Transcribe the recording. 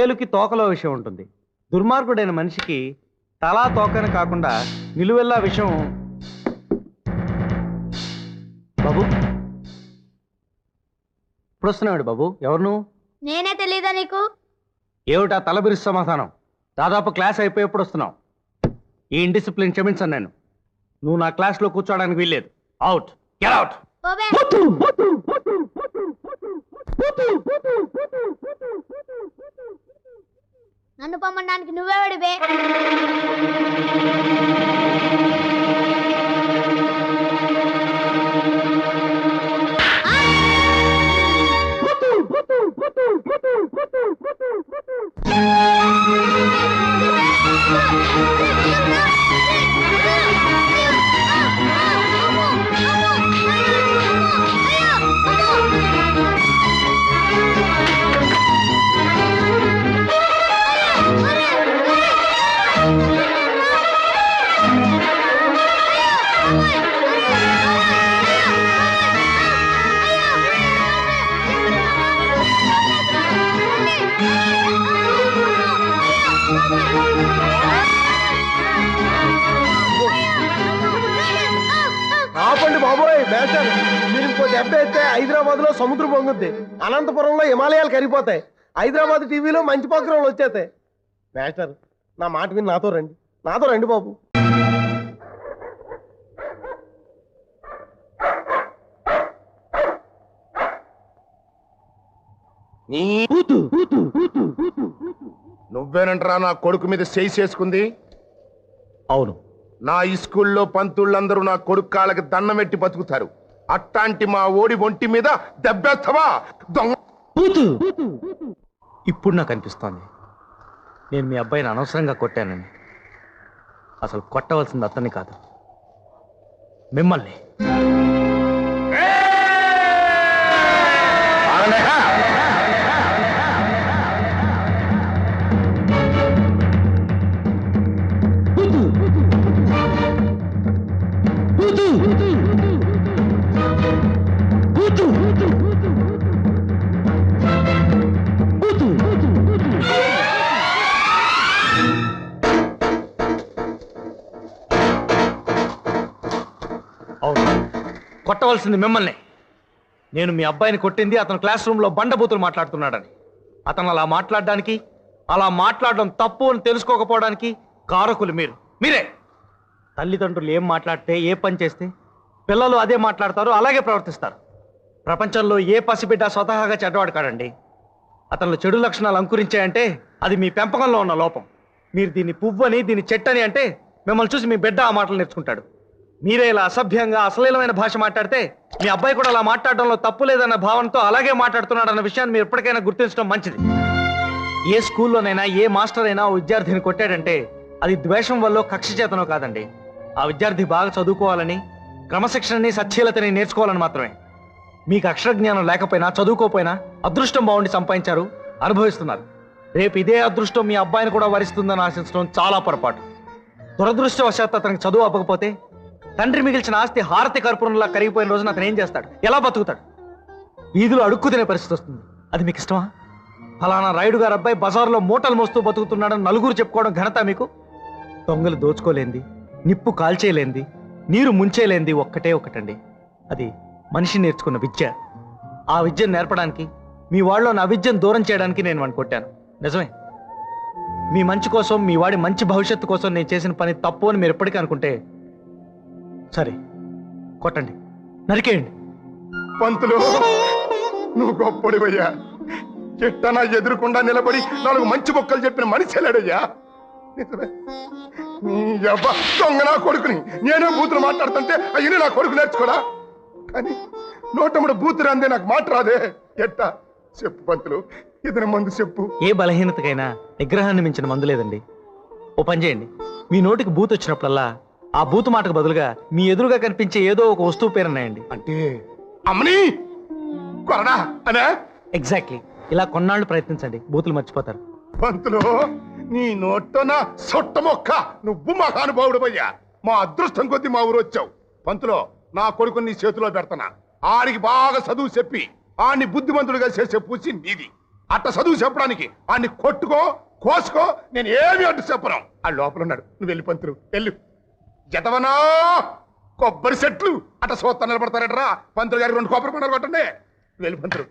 ఏలుకి తోకలో విషయం ఉంటుంది. దుర్మార్గుడైన మనిషికి తలా తోకని కాకుండా నిలువెల్లా విషయం. బాబు ఇప్పుడు వస్తున్నాడు. బాబు ఎవరు నువ్వు? నేనే తెలీదా నీకు? ఏమిటా తలబిరి సమాధానం? దాదాపు క్లాస్ అయిపోయి ఎప్పుడు వస్తున్నావు? ఈ ఇండిసిప్లిన్ క్షమించను నేను. నువ్వు నా క్లాస్లో కూర్చోవడానికి వీల్లేదు. Out, get out. నన్ను పొమ్మడానికి నువ్వెవడివే? ఆపండి బాబోయ్ మేస్టర్, మీరు ఇంకో దెబ్బ అయితే హైదరాబాద్ లో సముద్రం పొంగుద్ది, అనంతపురంలో హిమాలయాలు కరిగిపోతాయి, హైదరాబాద్ టీవీలో మంచి ప్రోగ్రాంలు వచ్చేస్తాయి. మేస్టర్ నా మాట విని నాతో రండి బాబు. నువ్వేనంటరా నా కొడుకు మీద చేయి చేసుకుంది? అవును. నా ఈ స్కూల్లో పంతుళ్ళందరూ నా కొడుకు కాళ్ళకి దండం పెట్టి బతుకుతారు. అట్టాంటి మా ఓడి ఒంటి మీద దెబ్బేస్తావా దొంగ? ఇప్పుడు నాకు అనిపిస్తోంది నేను మీ అబ్బాయిని అనవసరంగా కొట్టానని. అసలు కొట్టవలసింది అతన్ని కాదు, మిమ్మల్ని. అవును, కొట్టవలసింది మిమ్మల్ని. నేను మీ అబ్బాయిని కొట్టింది అతను క్లాస్ రూమ్లో బండబూతులు మాట్లాడుతున్నాడని. అతను అలా మాట్లాడడానికి, అలా మాట్లాడడం తప్పు అని తెలుసుకోకపోవడానికి కారకులు మీరే. తల్లిదండ్రులు ఏం మాట్లాడితే, ఏ పని చేస్తే పిల్లలు అదే మాట్లాడతారు, అలాగే ప్రవర్తిస్తారు. ప్రపంచంలో ఏ పసిబిడ్డ స్వతహాగా చెడ్డవాడు కాడండి. అతనిలో చెడు లక్షణాలు అంకురించాయంటే అది మీ పెంపకంలో ఉన్న లోపం. మీరు దీన్ని పువ్వని, దీన్ని చెట్టని అంటే మిమ్మల్ని చూసి మీ బిడ్డ ఆ మాటలు నేర్చుకుంటాడు. మీరే ఇలా అసభ్యంగా అశ్లీలమైన భాష మాట్లాడితే మీ అబ్బాయి కూడా అలా మాట్లాడడంలో తప్పు లేదన్న భావనతో అలాగే మాట్లాడుతున్నాడు అన్న విషయాన్ని మీరు ఎప్పటికైనా గుర్తించడం మంచిది. ఏ స్కూల్లోనైనా ఏ మాస్టర్ అయినా విద్యార్థిని కొట్టాడంటే అది ద్వేషం వల్ల, కక్ష చేతనో కాదండి. ఆ విద్యార్థి బాగా చదువుకోవాలని, క్రమశిక్షణని, సచ్చీలతని నేర్చుకోవాలని మాత్రమే. మీకు అక్షర జ్ఞానం లేకపోయినా, చదువుకోపోయినా అదృష్టం బాగుండి సంపాదించారు, అనుభవిస్తున్నారు. రేపు ఇదే అదృష్టం మీ అబ్బాయిని కూడా వరిస్తుందని ఆశించడం చాలా పొరపాటు. దురదృష్టవశాత్తు అతనికి చదువు అవ్వకపోతే తండ్రి మిగిల్చిన ఆస్తి హారతి కర్పూరంలా కరిగిపోయిన రోజున అతను ఏం చేస్తాడు? ఎలా బతుకుతాడు? వీధిలో అడుక్కు తినే పరిస్థితి వస్తుంది. అది మీకు ఇష్టమా? ఫలానా రాయుడు గారు అబ్బాయి బజార్లో మూటలు మోస్తూ బతుకుతున్నాడని నలుగురు చెప్పుకోవడం ఘనత మీకు? దొంగలు దోచుకోలేంది, నిప్పు కాల్చేయలేంది, నీరు ముంచేలేంది ఒక్కటండి, అది మనిషి నేర్చుకున్న విద్య. ఆ విద్యను నేర్పడానికి, మీ వాళ్ళలో నా విద్యను దూరం చేయడానికి నేను వాడిని కొట్టాను. నిజమే. మీ మంచి కోసం, మీ వాడి మంచి భవిష్యత్తు కోసం నేను చేసిన పని తప్పు అని మీరు ఎప్పటికీ అనుకుంటే సరే, కొట్టండి, నరికేయండి. పంతులు నువ్వు గొప్పడివయ్యా. చెట్టనా ఎదురుకుండా నిలబడి 4 మంచి మొక్కలు చెప్పిన మనిషి వెళ్ళాడయ్యా. దొంగ నా కొడుకుని నేనే బూతులు మాట్లాడుతుంటే అయ్యి నా కొడుకు నేర్చుకోడా? కానీ నోటముడు బూతులు అందే నాకు మాట రాదే. ఎట్టా చెప్పు పంతులు, ఇతని మందు చెప్పు. ఏ బలహీనతకైనా నిగ్రహాన్ని మించిన మందు లేదండి. ఓ పని చేయండి, మీ నోటికి బూత్ వచ్చినప్పుడల్లా ఆ బూతు మాటకు బదులుగా మీ ఎదురుగా కనిపించే ఏదో ఒక వస్తువు పేరున్నాయండి. అంటే అమ్మని కొరడా అనే? ఎగ్జాక్ట్లీ. ఇలా కొన్నాళ్ళు ప్రయత్నించండి, బూతులు మర్చిపోతారు. పంతులు నీ నోట్లో నా సొట్ట మొక్క, నువ్వు మహానుభావుడు అయ్యా. మా అదృష్టం కొద్దీ మా ఊరు వచ్చావు. పంతులు నా కొడుకుని నీ చేతిలో పెడతానా. ఆడికి బాగా చదువు చెప్పి ఆడిని బుద్ధిమంతుడుగా చేసే పూసి నీది. అట్ట చదువు చెప్పడానికి వాడిని కొట్టుకో కోసుకో, నేను ఏమి అడ్డు చెప్పను. ఆ లోపల ఉన్నాడు, నువ్వు వెళ్ళి పంతులు వెళ్ళు. జతవనా కొబ్బరి చెట్లు అట్ట సోత్త నిలబడతారట్రా, పంతులు గారికి 2 కొబ్బరి పండుగ కొట్టండి. వెళ్ళి పంతులు